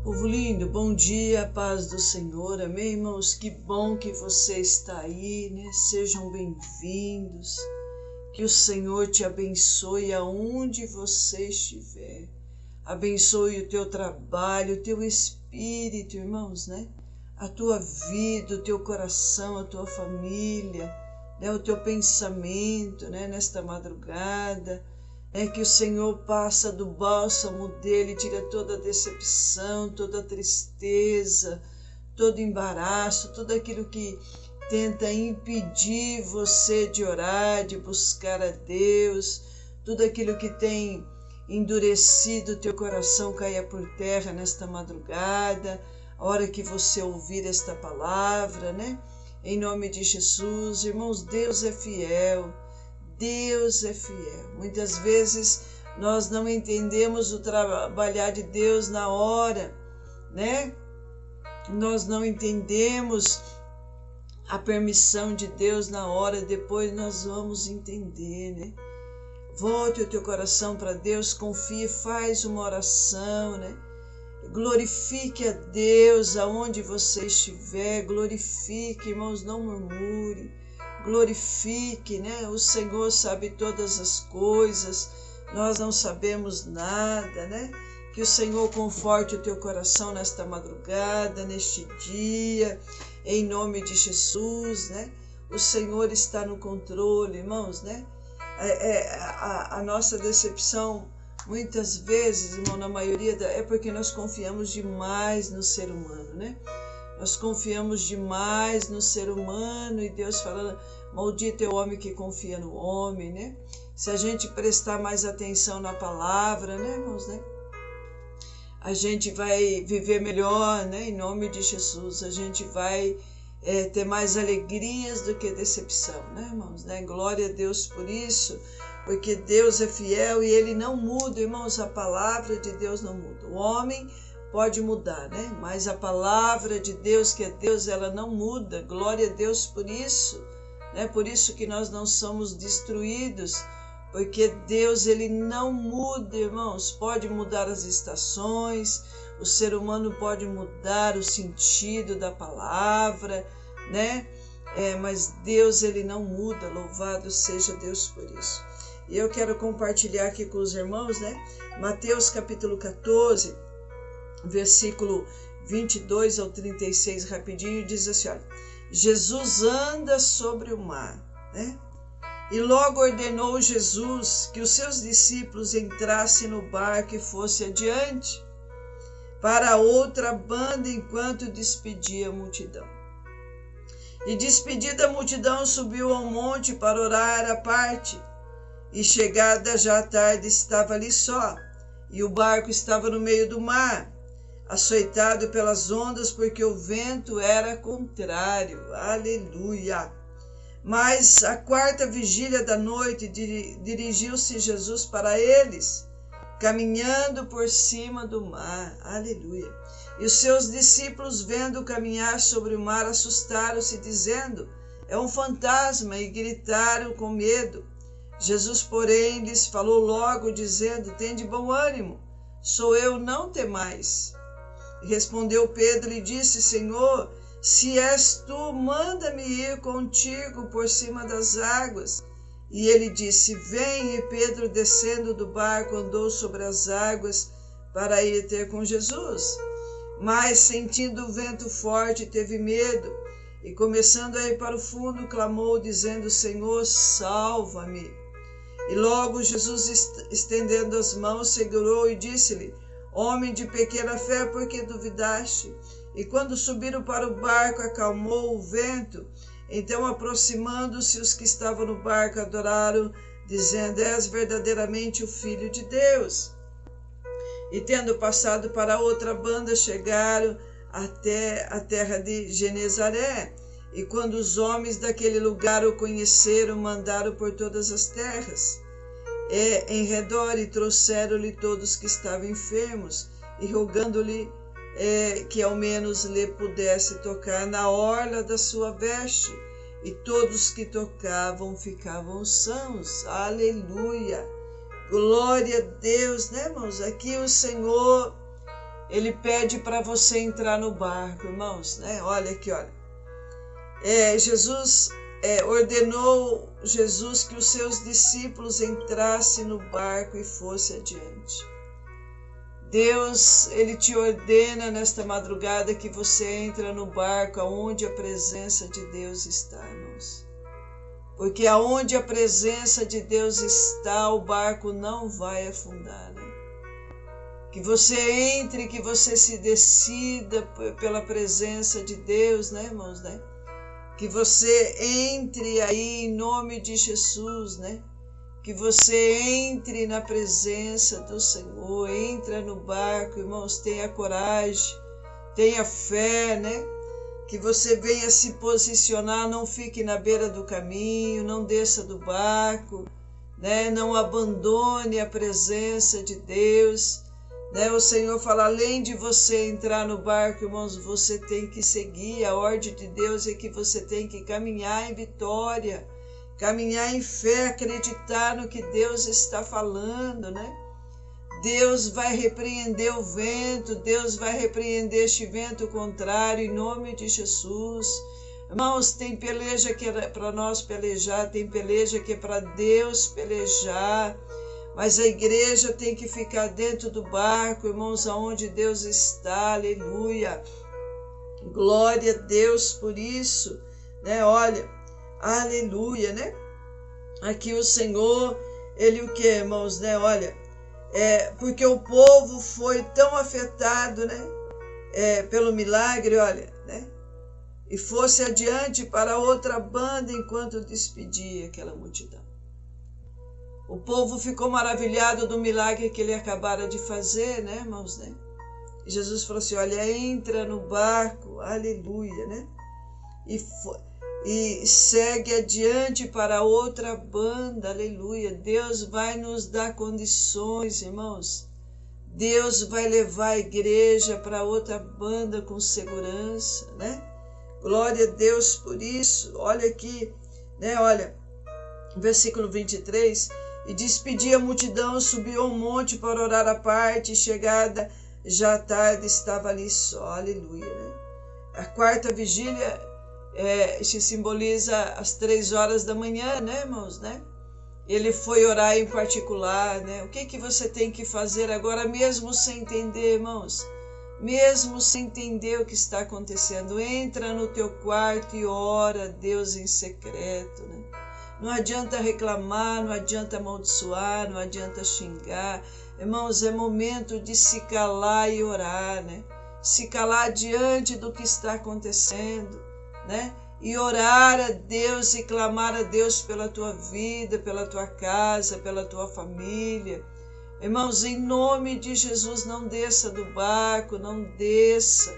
Povo lindo, bom dia, paz do Senhor, amém, irmãos? Que bom que você está aí, né? Sejam bem-vindos, que o Senhor te abençoe aonde você estiver, abençoe o teu trabalho, o teu espírito, irmãos, né? A tua vida, o teu coração, a tua família, né? O teu pensamento, né? Nesta madrugada. Que o Senhor passa do bálsamo dele, tira toda a decepção, toda a tristeza, todo embaraço, tudo aquilo que tenta impedir você de orar, de buscar a Deus, tudo aquilo que tem endurecido o teu coração caia por terra nesta madrugada, a hora que você ouvir esta palavra, né? Em nome de Jesus, irmãos, Deus é fiel. Deus é fiel. Muitas vezes nós não entendemos o trabalhar de Deus na hora, né? Nós não entendemos a permissão de Deus na hora, depois nós vamos entender, né? Volte o teu coração para Deus, confie, faz uma oração, né? Glorifique a Deus aonde você estiver, glorifique, irmãos, não murmure. Glorifique, né? O Senhor sabe todas as coisas, nós não sabemos nada, né? Que o Senhor conforte o teu coração nesta madrugada, neste dia, em nome de Jesus, né? O Senhor está no controle, irmãos, né? A nossa decepção, muitas vezes, irmão, na maioria, é porque nós confiamos demais no ser humano, né? Nós confiamos demais no ser humano e Deus fala, maldito é o homem que confia no homem, né? Se a gente prestar mais atenção na palavra, né, irmãos, né? A gente vai viver melhor, né? Em nome de Jesus, a gente vai ter mais alegrias do que decepção, né, irmãos, né? Glória a Deus por isso, porque Deus é fiel e Ele não muda, irmãos, a palavra de Deus não muda. O homem pode mudar, né? Mas a palavra de Deus, que é Deus, ela não muda. Glória a Deus por isso, né? Por isso que nós não somos destruídos, porque Deus, ele não muda, irmãos. Pode mudar as estações, o ser humano pode mudar o sentido da palavra, né? Mas Deus, ele não muda. Louvado seja Deus por isso. E eu quero compartilhar aqui com os irmãos, né? Mateus capítulo 14, versículo 22 ao 36, rapidinho, diz assim, olha, Jesus anda sobre o mar, né? E logo ordenou Jesus que os seus discípulos entrassem no barco e fossem adiante para a outra banda enquanto despedia a multidão. E despedida a multidão, subiu ao monte para orar à parte. E chegada já a tarde, estava ali só, e o barco estava no meio do mar, açoitado pelas ondas, porque o vento era contrário. Aleluia! Mas à quarta vigília da noite, dirigiu-se Jesus para eles, caminhando por cima do mar. Aleluia! E os seus discípulos, vendo caminhar sobre o mar, assustaram-se, dizendo, é um fantasma, e gritaram com medo. Jesus, porém, lhes falou logo, dizendo, tende bom ânimo, sou eu, não temais. Respondeu Pedro e disse, Senhor, se és tu, manda-me ir contigo por cima das águas. E ele disse, vem, e Pedro, descendo do barco, andou sobre as águas para ir ter com Jesus. Mas, sentindo o vento forte, teve medo, e começando a ir para o fundo, clamou, dizendo, Senhor, salva-me. E logo Jesus, estendendo as mãos, segurou e disse-lhe, homem de pequena fé, por que duvidaste? E quando subiram para o barco, acalmou o vento. Então, aproximando-se, os que estavam no barco adoraram, dizendo, és verdadeiramente o Filho de Deus. E tendo passado para a outra banda, chegaram até a terra de Genezaré. E quando os homens daquele lugar o conheceram, mandaram por todas as terras em redor e trouxeram-lhe todos que estavam enfermos, e rogando-lhe que ao menos lhe pudesse tocar na orla da sua veste. E todos que tocavam ficavam sãos. Aleluia! Glória a Deus, né, irmãos? Aqui o Senhor ele pede para você entrar no barco, irmãos, né? Olha aqui, olha. Jesus ordenou que os seus discípulos entrassem no barco e fossem adiante. Deus, ele te ordena nesta madrugada que você entra no barco aonde a presença de Deus está, irmãos. Porque aonde a presença de Deus está, o barco não vai afundar, né? Que você entre, que você se decida pela presença de Deus, né, irmãos, né? Que você entre aí em nome de Jesus, né? Que você entre na presença do Senhor, entra no barco, irmãos, tenha coragem, tenha fé, né? Que você venha se posicionar, não fique na beira do caminho, não desça do barco, né? Não abandone a presença de Deus, né? O Senhor fala, além de você entrar no barco, irmãos, você tem que seguir, a ordem de Deus é que você tem que caminhar em vitória, caminhar em fé, acreditar no que Deus está falando, né? Deus vai repreender o vento, Deus vai repreender este vento contrário em nome de Jesus. Irmãos, tem peleja que é para nós pelejar, tem peleja que é para Deus pelejar, mas a igreja tem que ficar dentro do barco, irmãos, aonde Deus está, aleluia. Glória a Deus por isso, né? Olha, aleluia, né? Aqui o Senhor, ele o que, irmãos, né? Olha, porque o povo foi tão afetado, né? Pelo milagre, olha, né? E fosse adiante para outra banda enquanto despedia aquela multidão. O povo ficou maravilhado do milagre que ele acabara de fazer, né, irmãos, né? E Jesus falou assim, olha, entra no barco, aleluia, né? E segue adiante para outra banda, aleluia. Deus vai nos dar condições, irmãos. Deus vai levar a igreja para outra banda com segurança, né? Glória a Deus por isso. Olha aqui, né? Olha, versículo 23. E despedia a multidão, subiu ao monte para orar à parte, e chegada já tarde estava ali só, aleluia, né? A quarta vigília se simboliza as 3 horas da manhã, né, irmãos, né? Ele foi orar em particular, né? O que você tem que fazer agora, mesmo sem entender, irmãos? Mesmo sem entender o que está acontecendo, entra no teu quarto e ora a Deus em secreto, né? Não adianta reclamar, não adianta amaldiçoar, não adianta xingar. Irmãos, é momento de se calar e orar, né? Se calar diante do que está acontecendo, né? E orar a Deus e clamar a Deus pela tua vida, pela tua casa, pela tua família. Irmãos, em nome de Jesus, não desça do barco, não desça,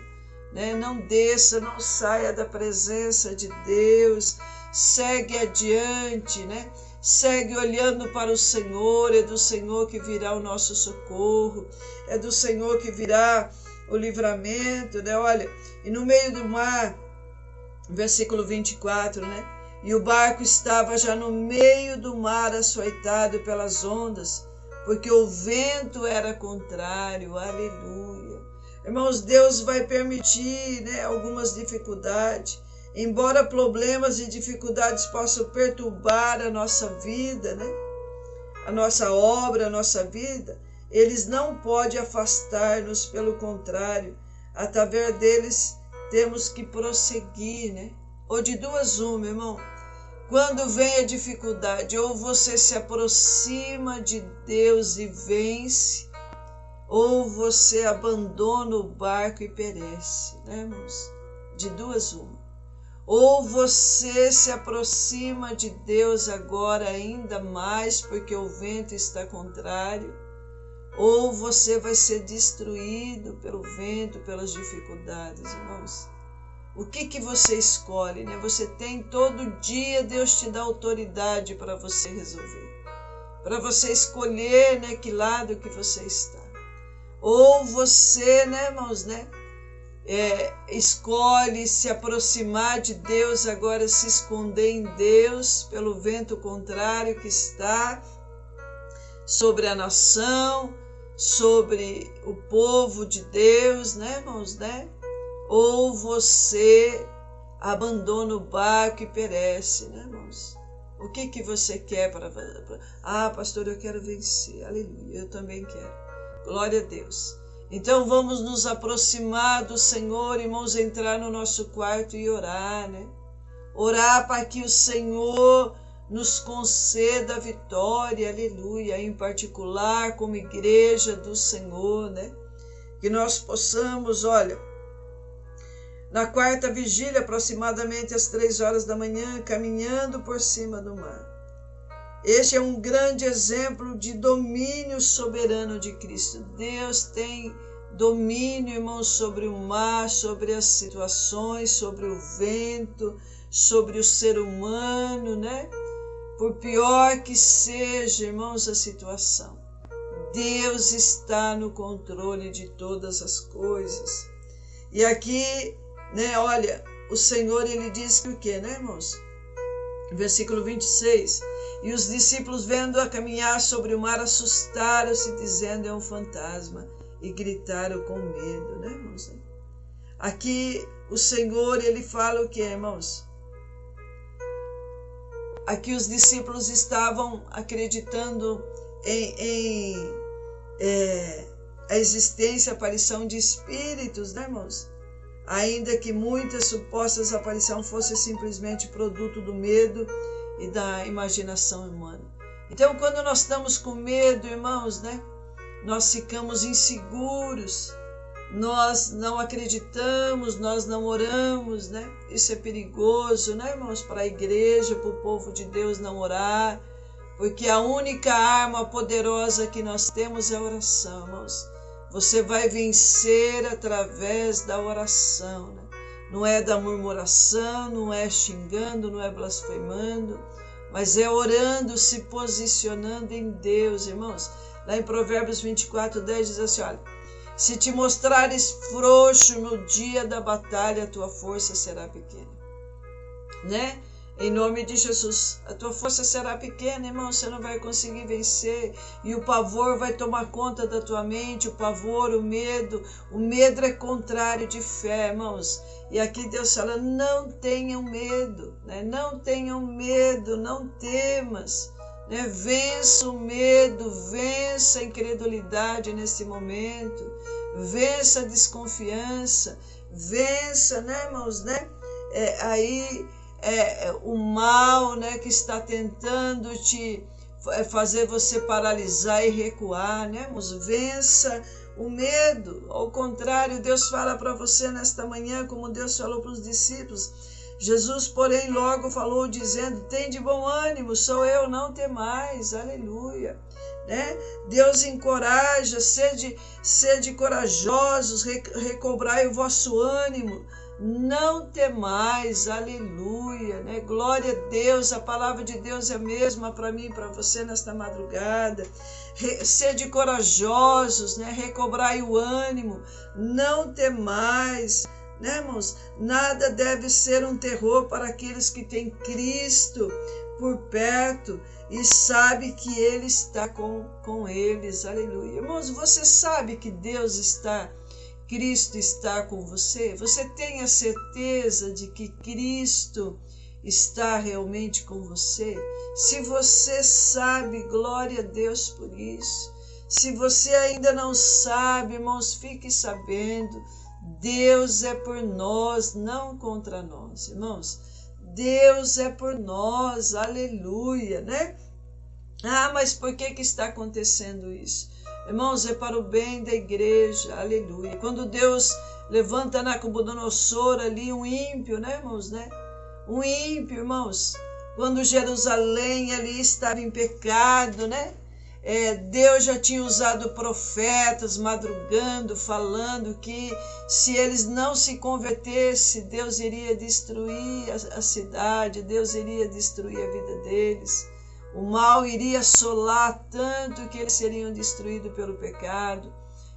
né? Não desça, não saia da presença de Deus. Segue adiante, né? Segue olhando para o Senhor, é do Senhor que virá o nosso socorro, é do Senhor que virá o livramento, né? Olha, e no meio do mar, versículo 24, né? E o barco estava já no meio do mar, açoitado pelas ondas, porque o vento era contrário, aleluia. Irmãos, Deus vai permitir, né, algumas dificuldades, embora problemas e dificuldades possam perturbar a nossa vida, né? A nossa obra, a nossa vida, eles não podem afastar-nos, pelo contrário, através deles temos que prosseguir, né? Ou de duas uma, irmão. Quando vem a dificuldade, ou você se aproxima de Deus e vence, ou você abandona o barco e perece, né, irmãos? De duas uma. Ou você se aproxima de Deus agora ainda mais porque o vento está contrário, ou você vai ser destruído pelo vento, pelas dificuldades, irmãos. O que você escolhe, né? Você tem todo dia, Deus te dá autoridade para você resolver, para você escolher, né, que lado que você está. Ou você, né, irmãos, né? Escolhe se aproximar de Deus, agora se esconder em Deus pelo vento contrário que está sobre a nação, sobre o povo de Deus, né, irmãos, né? Ou você abandona o barco e perece, né, irmãos? O que você quer para... Ah, pastor, eu quero vencer. Aleluia, eu também quero. Glória a Deus. Então vamos nos aproximar do Senhor, irmãos, entrar no nosso quarto e orar, né? Orar para que o Senhor nos conceda a vitória, aleluia, em particular como igreja do Senhor, né? Que nós possamos, olha, na quarta vigília, aproximadamente às 3 horas da manhã, caminhando por cima do mar. Este é um grande exemplo de domínio soberano de Cristo. Deus tem domínio, irmãos, sobre o mar, sobre as situações, sobre o vento, sobre o ser humano, né? Por pior que seja, irmãos, a situação, Deus está no controle de todas as coisas. E aqui, né, olha, o Senhor, ele diz que o quê, né, irmãos? Versículo 26. E os discípulos, vendo-a caminhar sobre o mar, assustaram-se, dizendo, é um fantasma, e gritaram com medo, né, irmãos? Aqui o Senhor, ele fala o quê, irmãos? Aqui os discípulos estavam acreditando em a existência, a aparição de espíritos, né, irmãos? Ainda que muitas supostas aparições fossem simplesmente produto do medo e da imaginação humana. Então, quando nós estamos com medo, irmãos, né, nós ficamos inseguros, nós não acreditamos, nós não oramos, né? Isso é perigoso, né, irmãos, para a igreja, para o povo de Deus não orar, porque a única arma poderosa que nós temos é a oração, irmãos. Você vai vencer através da oração, né? Não é da murmuração, não é xingando, não é blasfemando, mas é orando, se posicionando em Deus, irmãos. Lá em Provérbios 24:10 diz assim, olha, se te mostrares frouxo no dia da batalha, a tua força será pequena, né? Em nome de Jesus, a tua força será pequena, irmão, você não vai conseguir vencer, e o pavor vai tomar conta da tua mente, o pavor, o medo é contrário de fé, irmãos, e aqui Deus fala, não tenham medo, né? Não tenham medo, não temas, né? Vença o medo, vença a incredulidade nesse momento, vença a desconfiança, vença, né, irmãos, né? O mal, né, que está tentando te fazer você paralisar e recuar, né, irmãos? Vença o medo. Ao contrário, Deus fala para você nesta manhã, como Deus falou para os discípulos. Jesus, porém, logo falou dizendo, tem de bom ânimo, sou eu, não temais, aleluia. Né? Deus encoraja, sede corajosos, recobrai o vosso ânimo, não temais, aleluia, né? Glória a Deus, a palavra de Deus é a mesma para mim e para você nesta madrugada. Sede corajosos, né? Recobrai o ânimo, não temais, né, irmãos? Nada deve ser um terror para aqueles que têm Cristo por perto e sabe que Ele está com eles, aleluia. Irmãos, você sabe que Deus está, Cristo está com você? Você tem a certeza de que Cristo está realmente com você? Se você sabe, glória a Deus por isso. Se você ainda não sabe, irmãos, fique sabendo, Deus é por nós, não contra nós, irmãos. Deus é por nós, aleluia, né? Ah, mas por que está acontecendo isso? Irmãos, é para o bem da igreja, aleluia. Quando Deus levanta Nabucodonosor ali, um ímpio, né, irmãos, né? Um ímpio, irmãos. Quando Jerusalém ali estava em pecado, né? Deus já tinha usado profetas madrugando, falando que se eles não se convertessem, Deus iria destruir a cidade, Deus iria destruir a vida deles. O mal iria assolar tanto que eles seriam destruídos pelo pecado.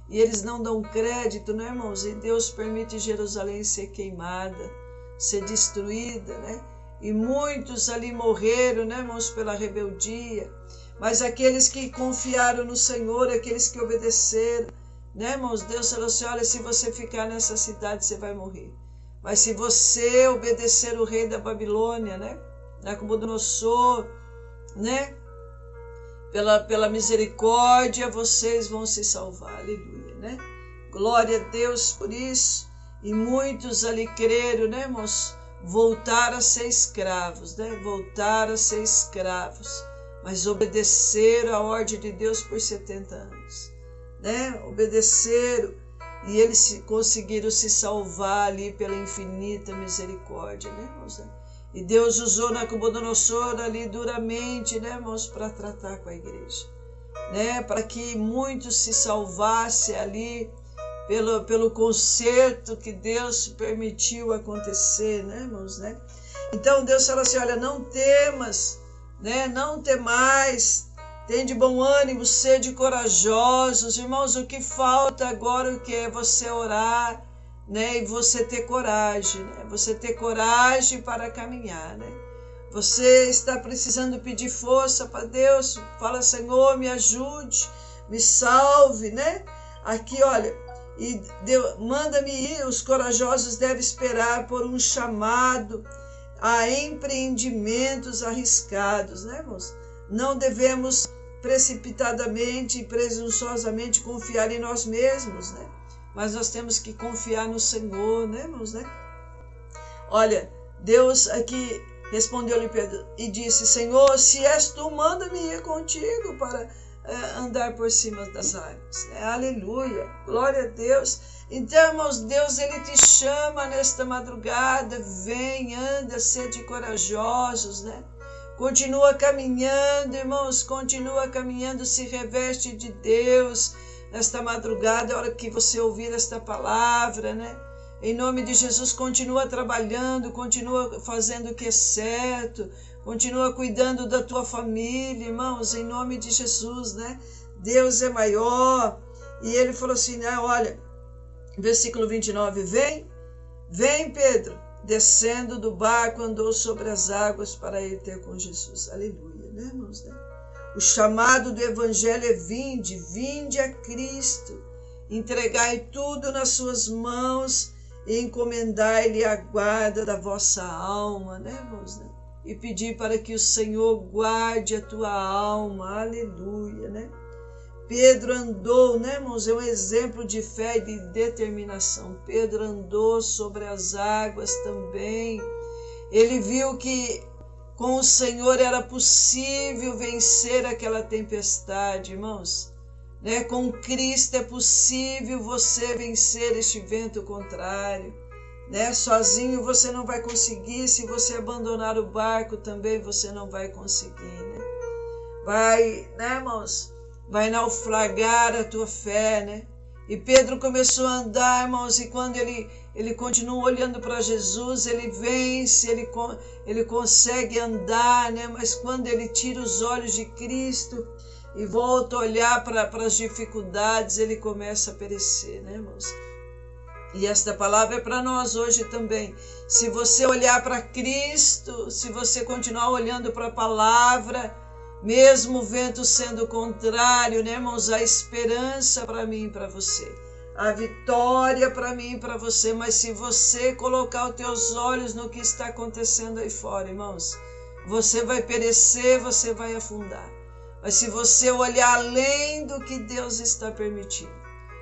E eles não dão crédito, né, irmãos? E Deus permite Jerusalém ser queimada, ser destruída, né? E muitos ali morreram, né, irmãos, pela rebeldia. Mas aqueles que confiaram no Senhor, aqueles que obedeceram, né, irmãos? Deus falou assim, olha, se você ficar nessa cidade, você vai morrer. Mas se você obedecer o rei da Babilônia, né, Nabucodonosor, né, pela misericórdia, vocês vão se salvar. Aleluia, né? Glória a Deus por isso. E muitos ali creram, né, irmãos? Voltaram a ser escravos, né? Voltaram a ser escravos. Mas obedeceram a ordem de Deus por 70 anos, né? Obedeceram e eles conseguiram se salvar ali pela infinita misericórdia, né, irmãos? E Deus usou Nabucodonosor ali duramente, né, irmãos, para tratar com a igreja, né? Para que muitos se salvassem ali pelo conserto que Deus permitiu acontecer, né, irmãos, né? Então Deus fala assim, olha, não temas, né? Não temais, tem de bom ânimo, sede corajosos. Irmãos, o que falta agora, o que é você orar, né? E você ter coragem, né? Você ter coragem para caminhar, né? Você está precisando pedir força para Deus, fala, Senhor, me ajude, me salve, né? Aqui, olha, e manda-me ir, os corajosos devem esperar por um chamado a empreendimentos arriscados, né, irmãos? Não devemos precipitadamente e presunçosamente confiar em nós mesmos, né? Mas nós temos que confiar no Senhor, né, irmãos, né? Olha, Deus aqui respondeu-lhe Pedro e disse, Senhor, se és tu, manda-me ir contigo para andar por cima das águas, né? Aleluia, glória a Deus. Então, irmãos, Deus, Ele te chama nesta madrugada, vem, anda, sede corajosos, né? Continua caminhando, irmãos, continua caminhando, se reveste de Deus nesta madrugada, a hora que você ouvir esta palavra, né? Em nome de Jesus, continua trabalhando, continua fazendo o que é certo, continua cuidando da tua família, irmãos, em nome de Jesus, né? Deus é maior. E ele falou assim, né? Olha, versículo 29, vem Pedro, descendo do barco, andou sobre as águas para ir ter com Jesus. Aleluia, né, irmãos? Né? O chamado do evangelho é vinde a Cristo, entregai tudo nas suas mãos e encomendai-lhe a guarda da vossa alma, né, irmãos? Né? E pedir para que o Senhor guarde a tua alma, aleluia, né? Pedro andou, né, irmãos? É um exemplo de fé e de determinação. Pedro andou sobre as águas também. Ele viu que com o Senhor era possível vencer aquela tempestade, irmãos. Né? Com Cristo é possível você vencer este vento contrário. Né? Sozinho você não vai conseguir. Se você abandonar o barco também você não vai conseguir. Né? Vai, né, irmãos? Vai naufragar a tua fé, né? E Pedro começou a andar, irmãos, e quando ele continua olhando para Jesus, ele vence, ele consegue andar, né? Mas quando ele tira os olhos de Cristo e volta a olhar para as dificuldades, ele começa a perecer, né, irmãos? E esta palavra é para nós hoje também. Se você olhar para Cristo, se você continuar olhando para a palavra, mesmo o vento sendo contrário, né, irmãos? A esperança para mim e para você. A vitória para mim e para você. Mas se você colocar os teus olhos no que está acontecendo aí fora, irmãos, você vai perecer, você vai afundar. Mas se você olhar além do que Deus está permitindo,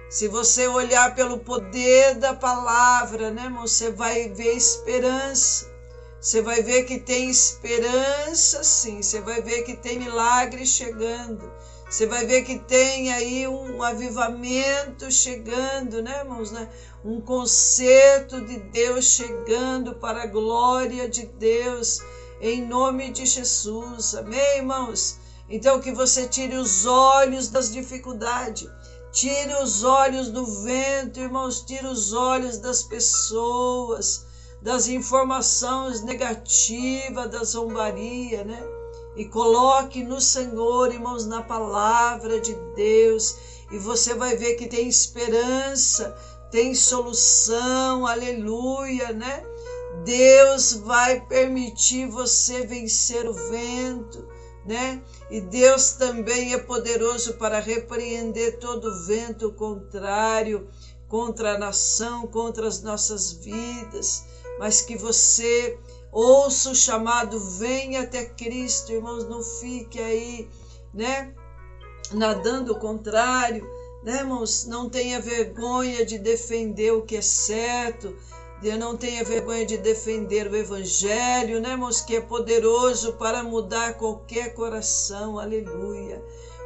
se você olhar pelo poder da palavra, né, irmão? Você vai ver esperança. Você vai ver que tem esperança, sim. Você vai ver que tem milagre chegando. Você vai ver que tem aí um avivamento chegando, né, irmãos? Né? Um concerto de Deus chegando para a glória de Deus, em nome de Jesus. Amém, irmãos? Então, que você tire os olhos das dificuldades. Tire os olhos do vento, irmãos. Tire os olhos das pessoas, das informações negativas, da zombaria, né? E coloque no Senhor, irmãos, na palavra de Deus, e você vai ver que tem esperança, tem solução, aleluia, né? Deus vai permitir você vencer o vento, né? E Deus também é poderoso para repreender todo vento contrário contra a nação, contra as nossas vidas, mas que você ouça o chamado, venha até Cristo, irmãos, não fique aí, né, nadando contrário, né, irmãos, não tenha vergonha de defender o que é certo, não tenha vergonha de defender o Evangelho, né, irmãos, que é poderoso para mudar qualquer coração, aleluia.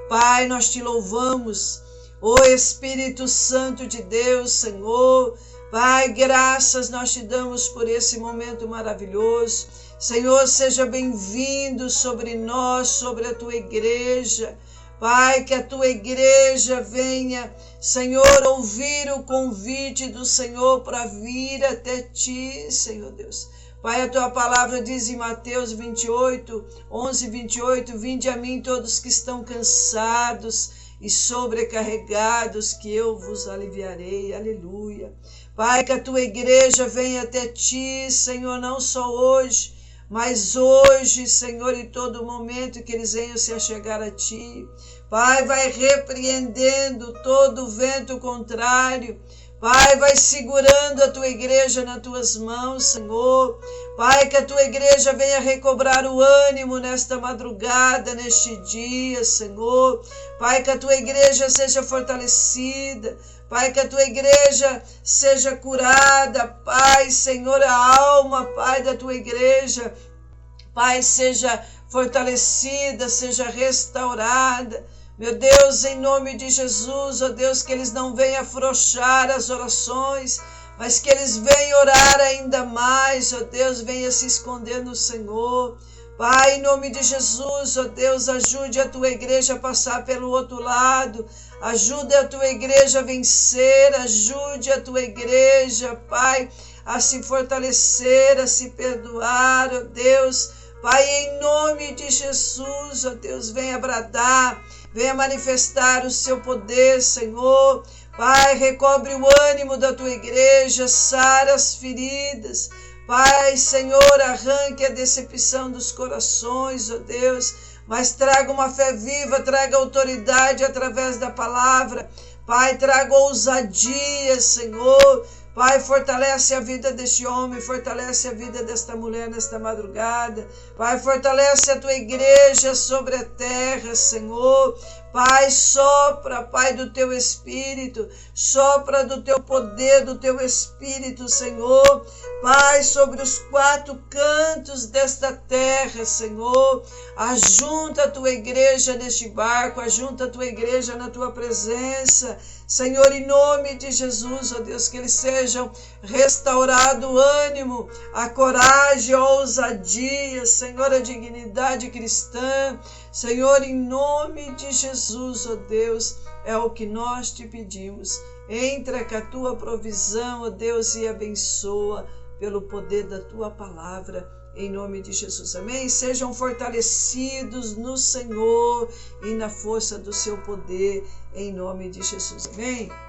Pai, nós te louvamos, ó Espírito Santo de Deus, Senhor, Pai, graças nós te damos por esse momento maravilhoso. Senhor, seja bem-vindo sobre nós, sobre a tua igreja. Pai, que a tua igreja venha, Senhor, ouvir o convite do Senhor para vir até ti, Senhor Deus. Pai, a tua palavra diz em Mateus 28, 11, 28, vinde a mim todos que estão cansados e sobrecarregados, que eu vos aliviarei, aleluia. Pai, que a tua igreja venha até ti, Senhor, não só hoje, mas hoje, Senhor, em todo momento que eles venham se achegar a ti. Pai, vai repreendendo todo vento contrário. Pai, vai segurando a tua igreja nas tuas mãos, Senhor. Pai, que a tua igreja venha recobrar o ânimo nesta madrugada, neste dia, Senhor. Pai, que a tua igreja seja fortalecida. Pai, que a tua igreja seja curada. Pai, Senhor, a alma, Pai, da tua igreja, Pai, seja fortalecida, seja restaurada. Meu Deus, em nome de Jesus, ó Deus, que eles não venham afrouxar as orações, mas que eles venham orar ainda mais, ó Deus, venha se esconder no Senhor. Pai, em nome de Jesus, ó Deus, ajude a tua igreja a passar pelo outro lado, ajude a tua igreja a vencer, ajude a tua igreja, Pai, a se fortalecer, a se perdoar, ó Deus. Pai, em nome de Jesus, ó Deus, venha bradar, venha manifestar o seu poder, Senhor. Pai, recobre o ânimo da tua igreja, sara as feridas. Pai, Senhor, arranque a decepção dos corações, ó Deus, mas traga uma fé viva, traga autoridade através da palavra. Pai, traga ousadia, Senhor. Pai, fortalece a vida deste homem, fortalece a vida desta mulher nesta madrugada. Pai, fortalece a tua igreja sobre a terra, Senhor. Pai, sopra, Pai, do teu Espírito, sopra do teu poder, do teu Espírito, Senhor. Pai, sobre os quatro cantos desta terra, Senhor. Ajunta a tua igreja neste barco, ajunta a tua igreja na tua presença. Senhor, em nome de Jesus, ó Deus, que eles sejam restaurado o ânimo, a coragem, a ousadia, Senhor, a dignidade cristã. Senhor, em nome de Jesus, ó Deus, é o que nós te pedimos. Entra com a tua provisão, ó Deus, e abençoa pelo poder da tua palavra. Em nome de Jesus, amém? Sejam fortalecidos no Senhor e na força do seu poder, em nome de Jesus, amém?